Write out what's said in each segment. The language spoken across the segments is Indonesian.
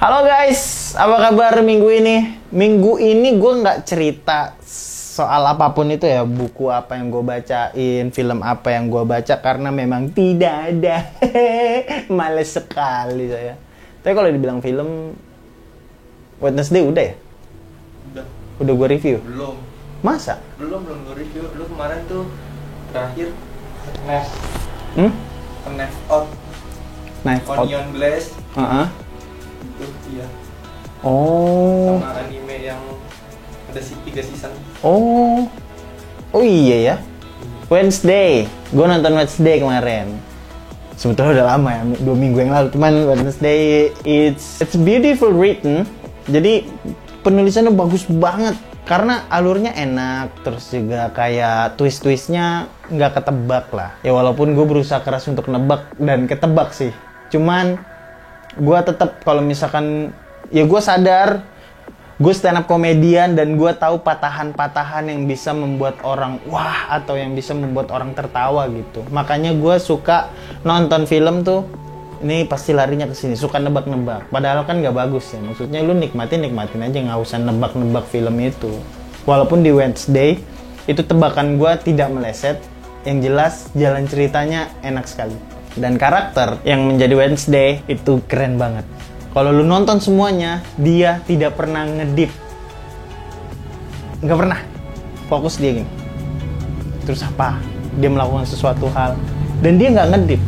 Halo guys, apa kabar minggu ini? Minggu ini gue nggak cerita soal apapun itu ya, buku apa yang gue bacain, film apa yang gue baca, karena memang tidak ada. Males sekali saya. Tapi kalau dibilang film, Wednesday udah ya? Udah gue review? Belum. Masa? Belum gue review. Lu kemarin tuh terakhir Knife Out. Knife Out. Onion Blast. Itu iya. Oh. Sama anime yang ada 3 season. Oh iya ya. Wednesday, gue nonton Wednesday kemarin. Sebetulnya udah lama ya, 2 minggu yang lalu. Cuman Wednesday, it's beautiful written. Jadi penulisannya bagus banget. Karena alurnya enak, terus juga kayak twist-twistnya nggak ketebak lah. Ya walaupun gue berusaha keras untuk nebak dan ketebak sih. Cuman gue tetap kalau misalkan, ya gue sadar gue stand up komedian dan gue tahu patahan-patahan yang bisa membuat orang wah atau yang bisa membuat orang tertawa gitu. Makanya gue suka nonton film tuh, ini pasti larinya ke sini, suka nebak-nebak. Padahal kan nggak bagus ya. Maksudnya lu nikmatin aja, nggak usah nebak-nebak film itu. Walaupun di Wednesday itu tebakan gue tidak meleset, yang jelas jalan ceritanya enak sekali. Dan karakter yang menjadi Wednesday itu keren banget. Kalau lu nonton semuanya, dia tidak pernah ngedip. Nggak pernah. Fokus dia gini. Terus apa? Dia melakukan sesuatu hal. Dan dia nggak ngedip.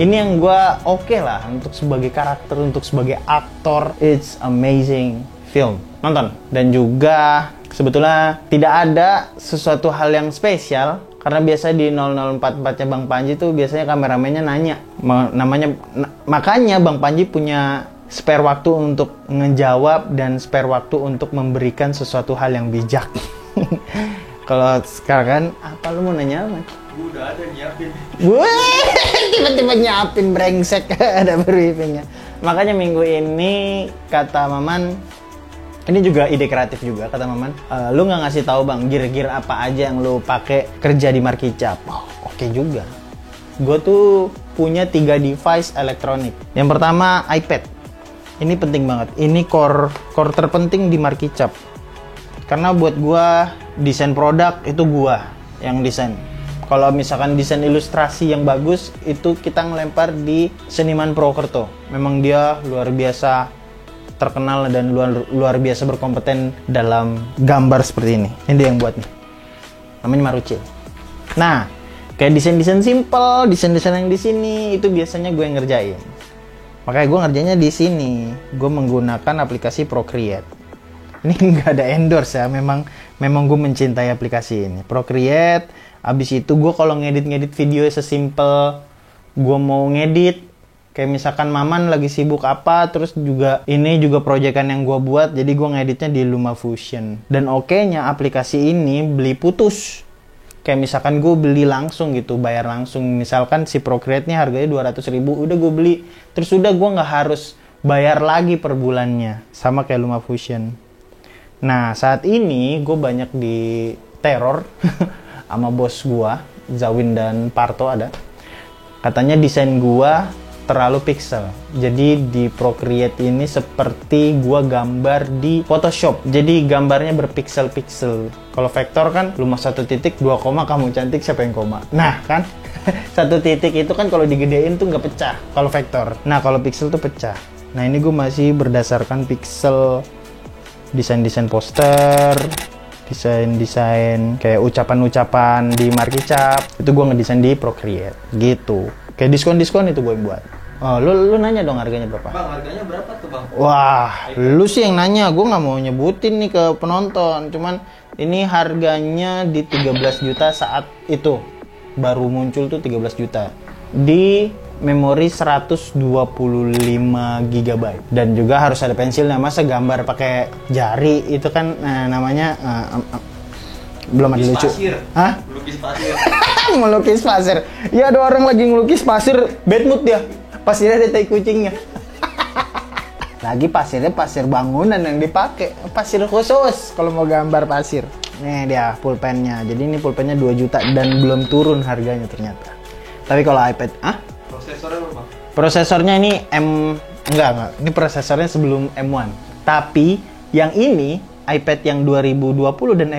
Ini yang gue oke lah untuk sebagai karakter, untuk sebagai aktor. It's amazing film. Nonton. Dan juga sebetulnya tidak ada sesuatu hal yang spesial. Karena biasa di 0044-nya Bang Panji tuh biasanya kameramennya nanya. Makanya Bang Panji punya spare waktu untuk ngejawab dan spare waktu untuk memberikan sesuatu hal yang bijak. Kalau sekarang kan, apa lu mau nanya apa? Gue udah ada nyiapin. Wih, tiba-tiba nyiapin brengsek ada briefingnya. Makanya minggu ini kata Maman, ini juga ide kreatif juga kata Maman. Lu nggak ngasih tahu bang, gear-gear apa aja yang lu pakai kerja di Markicap? Oh, oke juga. Gue tuh punya 3 device elektronik. Yang pertama iPad. Ini penting banget. Ini core terpenting di Markicap. Karena buat gue desain produk itu gue yang desain. Kalau misalkan desain ilustrasi yang bagus itu kita ngelempar di Seniman Purwokerto. Memang dia luar biasa terkenal dan luar biasa berkompeten dalam gambar seperti ini. Ini dia yang buat nih. Namanya Marucil. Nah, kayak desain-desain simple, desain-desain yang di sini itu biasanya gue yang ngerjain. Makanya gue ngerjainnya di sini. Gue menggunakan aplikasi Procreate. Ini nggak ada endorse ya, memang gue mencintai aplikasi ini. Procreate. Abis itu gue kalau ngedit video sesimpel gue mau ngedit. Kayak misalkan Maman lagi sibuk apa, terus juga ini juga proyekan yang gue buat, jadi gue ngeditnya di LumaFusion. Dan oke-nya aplikasi ini beli putus. Kayak misalkan gue beli langsung gitu, bayar langsung. Misalkan si Procreate-nya harganya 200.000, udah gue beli. Terus udah gue nggak harus bayar lagi per bulannya. Sama kayak LumaFusion. Nah saat ini gue banyak di teror sama bos gue, Zawin dan Parto ada. Katanya desain gue terlalu pixel. Jadi di Procreate ini seperti gua gambar di Photoshop. Jadi gambarnya berpixel-pixel. Kalau vektor kan lu mas 1 titik 2 koma kamu cantik, siapa yang koma? Nah kan 1 titik itu kan kalau digedein tuh nggak pecah kalau vektor. Nah kalau pixel tuh pecah. Nah ini gua masih berdasarkan pixel, desain-desain poster, desain-desain kayak ucapan-ucapan di Markicap. Itu gua ngedesain di Procreate gitu. Kayak diskon-diskon itu gue buat. Oh, lu nanya dong harganya berapa? Bang, harganya berapa tuh bang? Wah, lu sih yang nanya. Gue nggak mau nyebutin nih ke penonton. Cuman ini harganya di 13 juta saat itu. Baru muncul tuh 13 juta. Di memori 125 GB. Dan juga harus ada pensilnya. Masa gambar pakai jari itu kan namanya belum ada lucu. Hah? Melukis pasir. Melukis pasir. Ya ada orang lagi ngelukis pasir, bad mood dia. Pasirnya ada tai kucingnya. Lagi pasirnya pasir bangunan yang dipakai. Pasir khusus kalau mau gambar pasir. Nih dia pulpennya. Jadi ini pulpennya 2 juta dan belum turun harganya ternyata. Tapi kalau iPad, Prosesornya berapa? Prosesornya ini Enggak. Ini prosesornya sebelum M1. Tapi yang ini iPad yang 2020 dan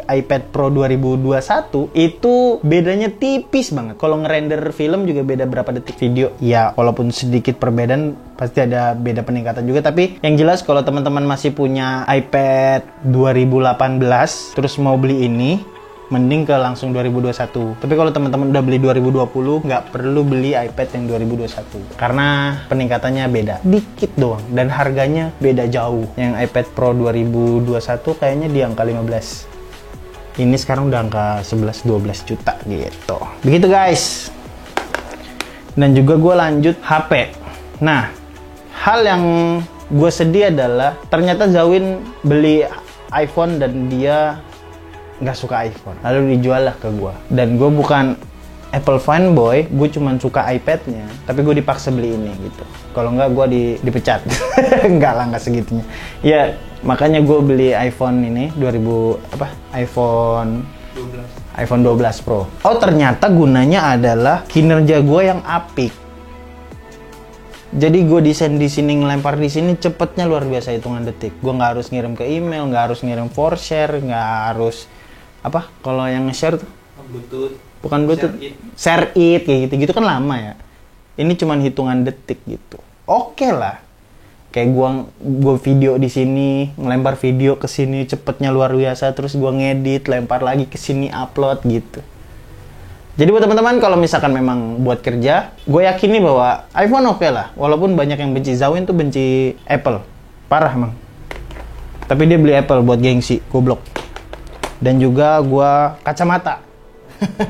iPad Pro 2021 itu bedanya tipis banget. Kalau ngerender film juga beda berapa detik video. Ya, walaupun sedikit perbedaan pasti ada beda peningkatan juga. Tapi yang jelas kalau teman-teman masih punya iPad 2018 terus mau beli ini, mending ke langsung 2021. Tapi kalau teman-teman udah beli 2020, nggak perlu beli iPad yang 2021. Karena peningkatannya beda. Dikit doang. Dan harganya beda jauh. Yang iPad Pro 2021 kayaknya di angka 15. Ini sekarang udah angka 11-12 juta gitu. Begitu guys. Dan juga gue lanjut HP. Nah, hal yang gue sedih adalah ternyata Zawin beli iPhone dan dia nggak suka iPhone, lalu dijual lah ke gue. Dan gue bukan Apple fanboy, gue cuman suka iPad-nya, tapi gue dipaksa beli ini gitu. Kalau nggak gue dipecat. Nggak lah, nggak segitunya. Ya makanya gue beli iPhone ini iPhone 12 Pro. Oh ternyata gunanya adalah kinerja gue yang apik. Jadi gue desain di sini, ngelempar di sini, cepetnya luar biasa hitungan detik. Gue nggak harus ngirim ke email, nggak harus ngirim for share, nggak harus kalau yang nge-share tuh Bluetooth, bukan Bluetooth, share it kayak gitu kan lama ya. Ini cuman hitungan detik gitu. Oke lah. Kayak gua video di sini, ngelempar video ke sini cepetnya luar biasa, terus gua ngedit, lempar lagi ke sini, upload gitu. Jadi buat teman-teman kalau misalkan memang buat kerja, gue yakin nih bahwa iPhone oke lah. Walaupun banyak yang benci, Zawin tuh benci Apple. Parah emang. Tapi dia beli Apple buat gengsi, goblok. Dan juga gua kacamata.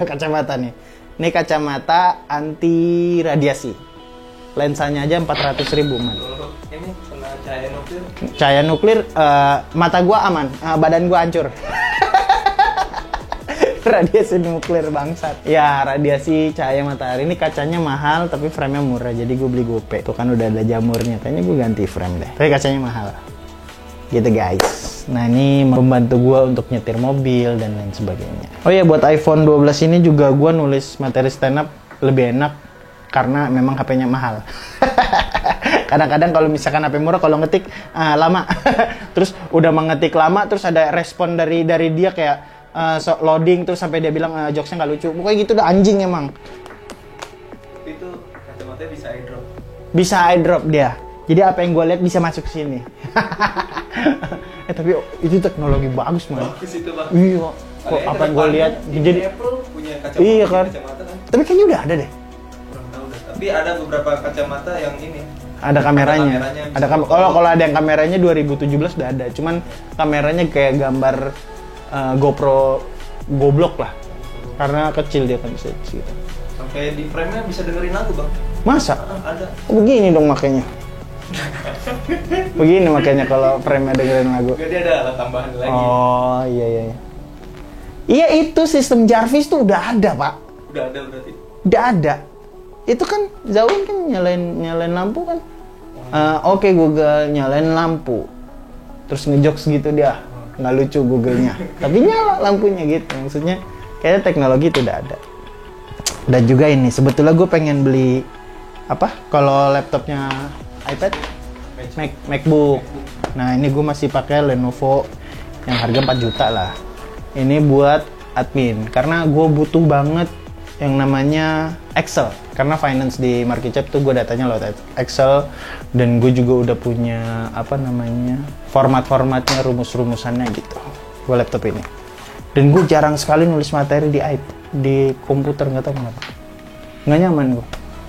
Kacamata nih. Ini kacamata anti radiasi. Lensanya aja 400.000 man. Ini kena cahaya nuklir. Cahaya nuklir, mata gua aman, badan gua hancur. Radiasi nuklir bangsat. Ya, radiasi cahaya matahari. Ini kacanya mahal tapi frame-nya murah. Jadi gue beli gope. Tuh kan udah ada jamurnya. Kayaknya gue ganti frame deh. Tapi kacanya mahal. Gitu guys. Nah ini membantu gue untuk nyetir mobil dan lain sebagainya. Oh ya, buat iPhone 12 ini juga gue nulis materi stand up lebih enak karena memang HP-nya mahal. Kadang-kadang kalau misalkan HP murah, kalau ngetik lama. Terus udah mengetik lama, terus ada respon dari dia kayak loading, terus sampai dia bilang jokesnya nggak lucu. Pokoknya gitu udah anjing emang. Itu kacamatanya bisa eyedrop. Bisa eyedrop dia. Jadi apa yang gue lihat bisa masuk ke sini. Tapi itu teknologi bagus man. Bagus itu bang. Iya. Kok apa yang gue lihat jadi Apple punya kacamata. Iya kan. Kacamata kan. Tapi kayaknya udah ada deh. Kurang tahu deh. Tapi ada beberapa kacamata yang ini. Ada kameranya. Ada Kalau ada yang kameranya 2017 udah ada. Cuman kameranya kayak gambar GoPro goblok lah. Karena kecil dia kan bisa gitu. Sampai di frame-nya bisa dengerin lagu bang. Masa? Ada. Oh, begini dong makanya. Begini makanya kalau frame-nya dengerin lagu. Jadi ada alat tambahan lagi. Oh iya. Iya itu sistem Jarvis tuh udah ada pak. Udah ada berarti. Udah ada. Itu kan Zawin kan nyalain lampu kan. Oke, Google nyalain lampu. Terus ngejokes gitu dia. Nggak lucu Google-nya. Tapi nyala lampunya gitu. Maksudnya kayaknya teknologi itu udah ada. Dan juga ini sebetulnya gue pengen beli kalau laptopnya iPad MacBook. Nah ini gue masih pakai Lenovo yang harga 4 juta lah. Ini buat admin karena gue butuh banget yang namanya Excel, karena finance di market cap tuh gue datanya lewat Excel, dan gue juga udah punya format-formatnya, rumus-rumusannya gitu. Gue laptop ini, dan gue jarang sekali nulis materi di komputer, nggak tahu kenapa, nggak nyaman gue.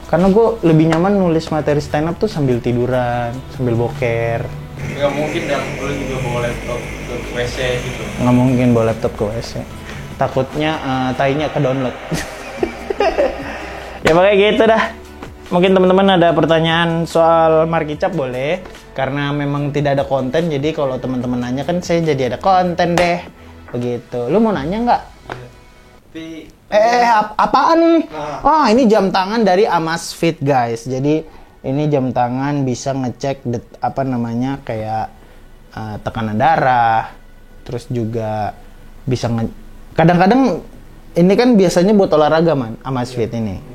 Karena gue lebih nyaman nulis materi stand up tuh sambil tiduran, sambil boker. Nggak mungkin dong, lu juga bawa laptop ke WC gitu. Nggak mungkin bawa laptop ke WC. Takutnya tainya ke download. Ya pokoknya gitu dah. Mungkin teman-teman ada pertanyaan soal market cap boleh. Karena memang tidak ada konten, jadi kalau teman-teman nanya kan saya jadi ada konten deh. Begitu. Lu mau nanya nggak? Tapi apaan nih? Ini jam tangan dari Amazfit guys. Jadi ini jam tangan bisa ngecek kayak tekanan darah. Terus juga bisa kadang-kadang ini kan biasanya buat olahraga man, Amazfit ini.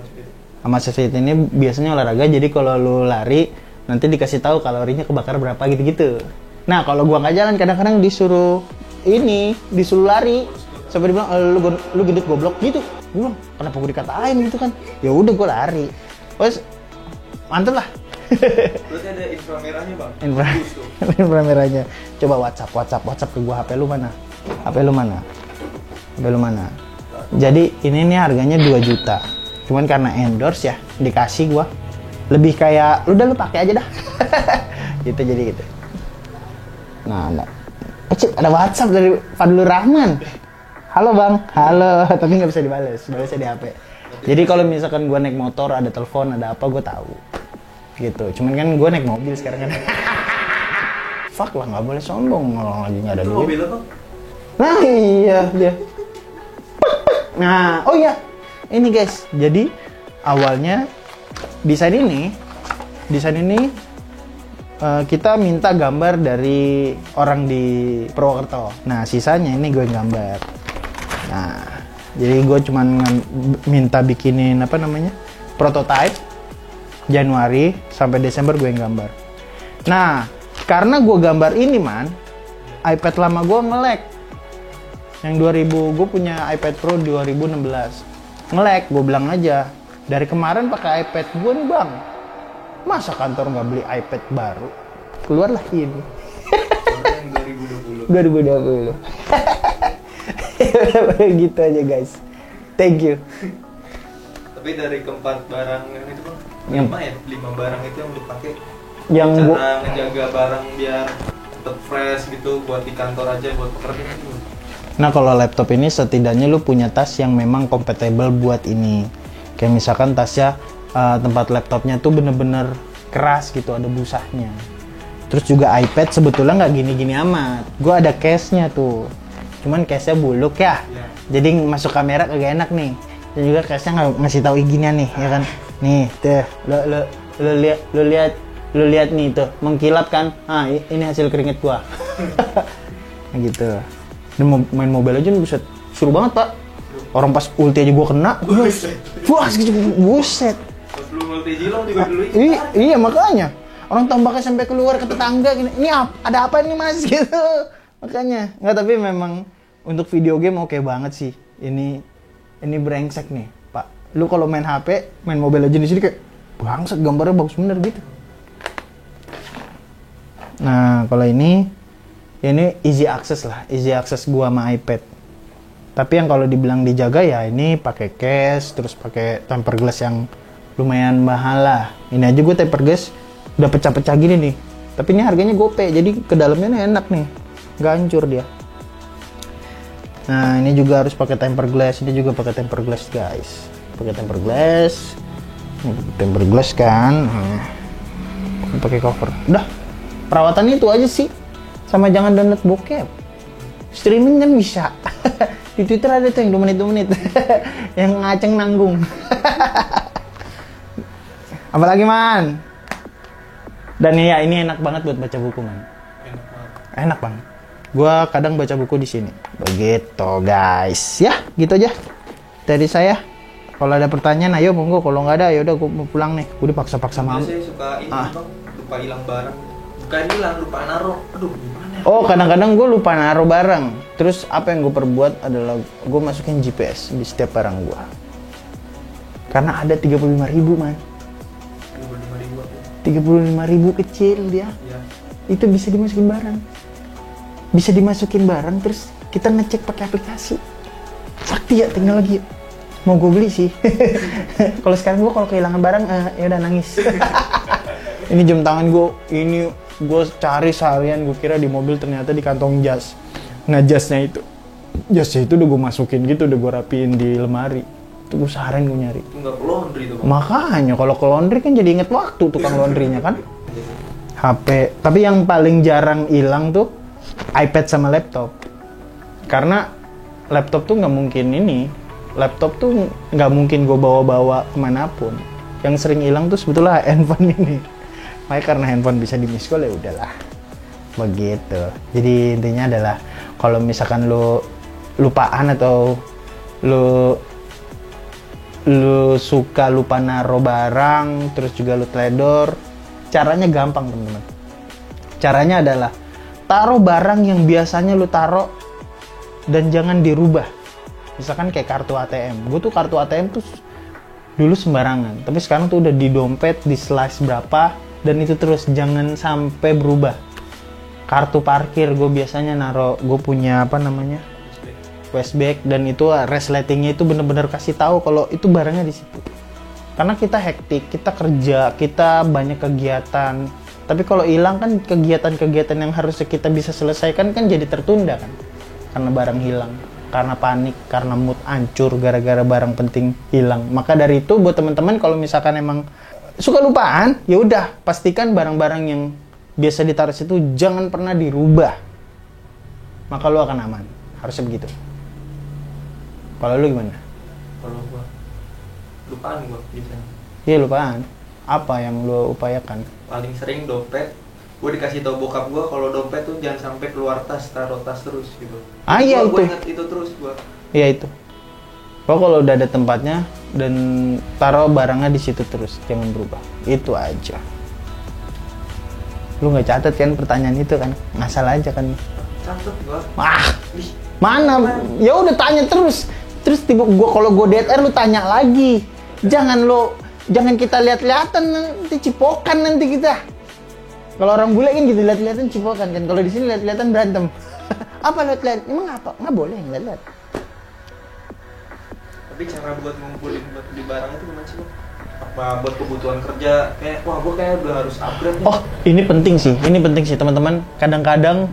Sama satelit ini biasanya olahraga, jadi kalau lu lari nanti dikasih tahu kalorinya kebakar berapa gitu-gitu. Nah kalau gua nggak jalan kadang-kadang disuruh lari, sampai dibilang lu gendut goblok gitu. Gua bilang kenapa gua dikatain gitu kan? Ya udah gua lari. Terus mantep lah. Berarti ada infra merahnya bang? Infra merahnya. Coba WhatsApp ke gua, HP lu mana? HP lu mana? Jadi ini nih harganya 2 juta. Cuman karena endorse ya dikasih gua. Lebih kayak udah lu pakai aja dah. Gitu jadi gitu. Nah, ada WhatsApp dari Fadlur Rahman. Halo bang, halo. Tapi nggak bisa balasnya di HP. Jadi kalau misalkan gua naik motor ada telepon ada apa gua tahu. Gitu. Cuman kan gua naik mobil sekarang kan. Fuck lah, nggak boleh sombong kalau lagi nggak ada duit. Mobil apa? Nah iya dia. Nah, oh iya. Ini guys, jadi awalnya desain ini kita minta gambar dari orang di Purwokerto. Nah, sisanya ini gue gambar. Nah, jadi gue cuman minta bikinin prototype Januari sampai Desember gue gambar. Nah, karena gue gambar ini iPad lama gue nge-lag. Yang 2000 gue punya iPad Pro 2016. Nge-lag, gue bilang aja. Dari kemarin pakai iPad gue nih bang. Masa kantor nggak beli iPad baru? Keluarlah ini. Yang 2020. 2020. Gitu aja guys. Thank you. Tapi dari keempat barang yang itu bang, Yang- 5 barang itu yang lu pakai. Yang Cara ngejaga barang biar tetap fresh gitu buat di kantor aja buat pekerja gitu. Nah kalau laptop ini setidaknya lu punya tas yang memang compatible buat ini. Kayak misalkan tasnya tempat laptopnya tuh bener-bener keras gitu, ada busanya. Terus juga iPad sebetulnya nggak gini-gini amat. Gue ada case-nya tuh. Cuman case-nya buluk ya. Iya. Jadi masuk kamera kagak enak nih. Dan juga case-nya nggak ngasih tahu ginian nih, ya kan? Nih, tuh, lu lihat nih tuh, mengkilap kan? Ah, ini hasil keringet gua. Nah, gitu. Dan main mobile aja buset, seru banget pak. Orang pas ulti aja gua kena, wah segitu buset. Pas lu multi jilong juga dulu Iya makanya. Orang tombaknya sampai keluar ke tetangga gini. Ini ada apa ini mas gitu. Makanya. Nggak, tapi memang untuk video game oke banget sih. Ini brengsek nih, Pak. Lu kalau main HP, main Mobile Legends di sini kayak bangsat, gambarnya bagus bener gitu. Nah, kalau ini easy access lah, easy access gua sama iPad. Tapi yang kalau dibilang dijaga ya ini pakai case, terus pakai tempered glass yang lumayan mahal lah. Ini aja gue tempered glass udah pecah-pecah gini nih. Tapi ini harganya gope, jadi ke dalamnya nih enak nih, nggak hancur dia. Nah ini juga harus pakai tempered glass, ini juga pakai tempered glass guys. Pakai tempered glass, tempered glass kan. Pakai cover. Udah, perawatannya itu aja sih. Sama jangan download bokep. Streaming kan bisa. Di Twitter ada tuh yang 2 menit. Yang ngaceng nanggung. Apalagi man. Dan ya ini enak banget buat baca buku man. Enak banget. Enak banget. Gua kadang baca buku di sini. Begitu guys. Ya, gitu aja. Dari saya. Kalau ada pertanyaan ayo monggo, kalau nggak ada ya udah gua mau pulang nih. Gua dipaksa-paksa mam. Saya suka ini bang, lupa hilang barang. Bukan hilang, lupa naruh. Aduh gimana ya? Oh, kadang-kadang gue lupa naruh barang. Terus apa yang gue perbuat adalah gue masukin GPS di setiap barang gue. Karena ada 35.000 man. 35.000 kecil dia. Ya. Itu bisa dimasukin barang. Bisa dimasukin barang terus kita ngecek pakai aplikasi. Sakti ya teknologi. Mau gue beli sih. Kalau sekarang gue kalau kehilangan barang ya udah nangis. Ini jam tangan gue, ini gue cari seharian, gue kira di mobil ternyata di kantong jas. Nah jasnya itu udah gue masukin gitu, udah gue rapiin di lemari. Itu gue seharian gue nyari. Nggak ke laundry tuh bang. Makanya kalau ke laundry kan jadi inget waktu tukang laundrynya kan. HP, tapi yang paling jarang hilang tuh iPad sama laptop. Karena laptop tuh nggak mungkin laptop tuh nggak mungkin gue bawa-bawa kemanapun. Yang sering hilang tuh sebetulnya handphone ini. Makanya karena handphone bisa di miss call ya udahlah. Begitu. Jadi intinya adalah kalau misalkan lu lupaan atau lu lu suka lupa naro barang, terus juga lu teledor, caranya gampang teman-teman. Caranya adalah taruh barang yang biasanya lu taruh dan jangan dirubah. Misalkan kayak kartu ATM. Gue tuh kartu ATM tuh dulu sembarangan, tapi sekarang tuh udah di dompet, di slice berapa, dan itu terus jangan sampai berubah. Kartu parkir gue biasanya naro, gue punya apa namanya? Westback, dan itu resletingnya itu bener-bener kasih tahu kalau itu barangnya di situ. Karena kita hektik, kita kerja, kita banyak kegiatan. Tapi kalau hilang kan kegiatan-kegiatan yang harusnya kita bisa selesaikan kan jadi tertunda kan. Karena barang hilang, karena panik, karena mood hancur gara-gara barang penting hilang. Maka dari itu buat teman-teman kalau misalkan emang suka lupaan, ya udah pastikan barang-barang yang biasa ditaruh situ jangan pernah dirubah. Maka lo akan aman. Harusnya begitu. Kalau lu gimana? Kalau gua lupaan gua biasanya. Iya lupaan. Apa yang lu upayakan? Paling sering dompet. Gua dikasih tau bokap gua kalau dompet tuh jangan sampai keluar tas, taruh tas terus gitu. Ah iya Gua itu. ingat itu terus gua. Iya itu. Kalau udah ada tempatnya dan taruh barangnya di situ terus, jangan berubah. Itu aja. Lu nggak catat kan pertanyaan itu kan? Ngasal aja kan? Catet gua. Ih, Mana? Ya udah tanya terus. Terus tiba kalau gua DTR lu tanya lagi. Jangan kita lihat-lihatan nanti cipokan nanti kita. Kalau orang bule kan gitu lihat-lihatan cipokan kan. Kalau di sini lihat-lihatan berantem. Apa lihat-lihat? Emang apa? Nggak boleh lihat-lihat. tapi cara buat ngumpulin buat beli barang itu gimana sih, Bang? Apa buat kebutuhan kerja? Kayak wah gua kayak udah harus upgrade nih. Oh, ini penting sih teman-teman. Kadang-kadang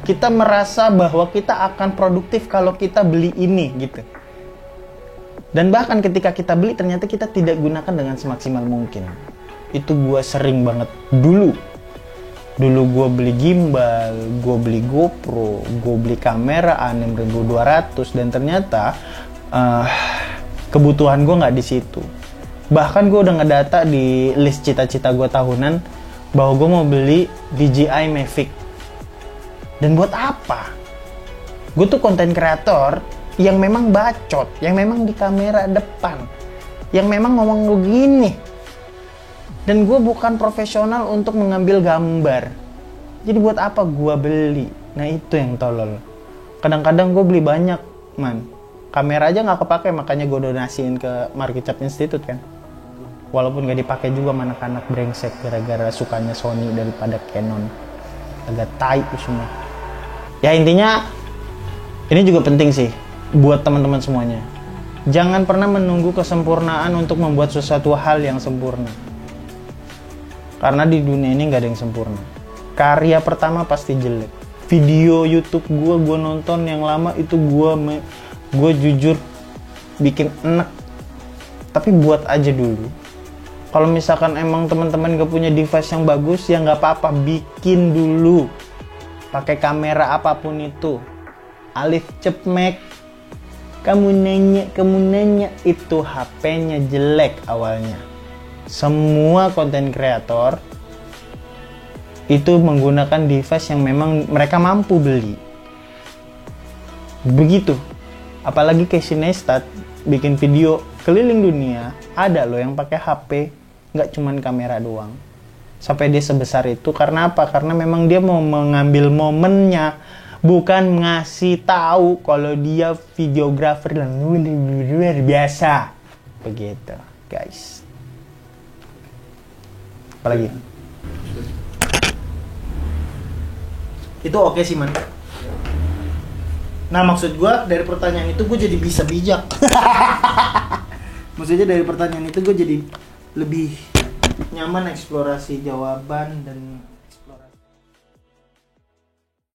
kita merasa bahwa kita akan produktif kalau kita beli ini gitu. Dan bahkan ketika kita beli ternyata kita tidak gunakan dengan semaksimal mungkin. Itu gua sering banget dulu gua beli gimbal, gua beli GoPro, gua beli kamera A6200 dan ternyata kebutuhan gua nggak di situ. Bahkan gua udah ngedata di list cita-cita gua tahunan bahwa gua mau beli DJI Mavic. Dan buat apa? Gue tuh konten kreator yang memang bacot, yang memang di kamera depan, yang memang ngomong begini. Dan gue bukan profesional untuk mengambil gambar. Jadi buat apa gue beli? Nah itu yang tolol. Kadang-kadang gue beli banyak, man. Kamera aja nggak kepake, makanya gue donasiin ke Markicap Institute kan. Walaupun gak dipakai juga sama anak-anak brengsek gara-gara sukanya Sony daripada Canon. Agak tai tuh semua. Ya intinya ini juga penting sih buat teman-teman semuanya. Jangan pernah menunggu kesempurnaan untuk membuat sesuatu hal yang sempurna. Karena di dunia ini nggak ada yang sempurna. Karya pertama pasti jelek. Video YouTube gue nonton yang lama itu gue jujur bikin enek. Tapi buat aja dulu. Kalau misalkan emang teman-teman gak punya device yang bagus, ya nggak apa-apa, bikin dulu. Pakai kamera apapun itu. Alif cepmek. Kamu nanya itu HP-nya jelek awalnya. Semua konten kreator itu menggunakan device yang memang mereka mampu beli. Begitu. Apalagi Casey Neistat bikin video keliling dunia, ada loh yang pakai HP, nggak cuman kamera doang. Sampai dia sebesar itu karena apa? Karena memang dia mau mengambil momennya, bukan ngasih tahu kalau dia videografer yang luar biasa. Begitu, guys. Apalagi? Itu oke sih, man. Nah, maksud gue dari pertanyaan itu gue jadi bisa bijak. Maksudnya dari pertanyaan itu gue jadi lebih nyaman eksplorasi jawaban dan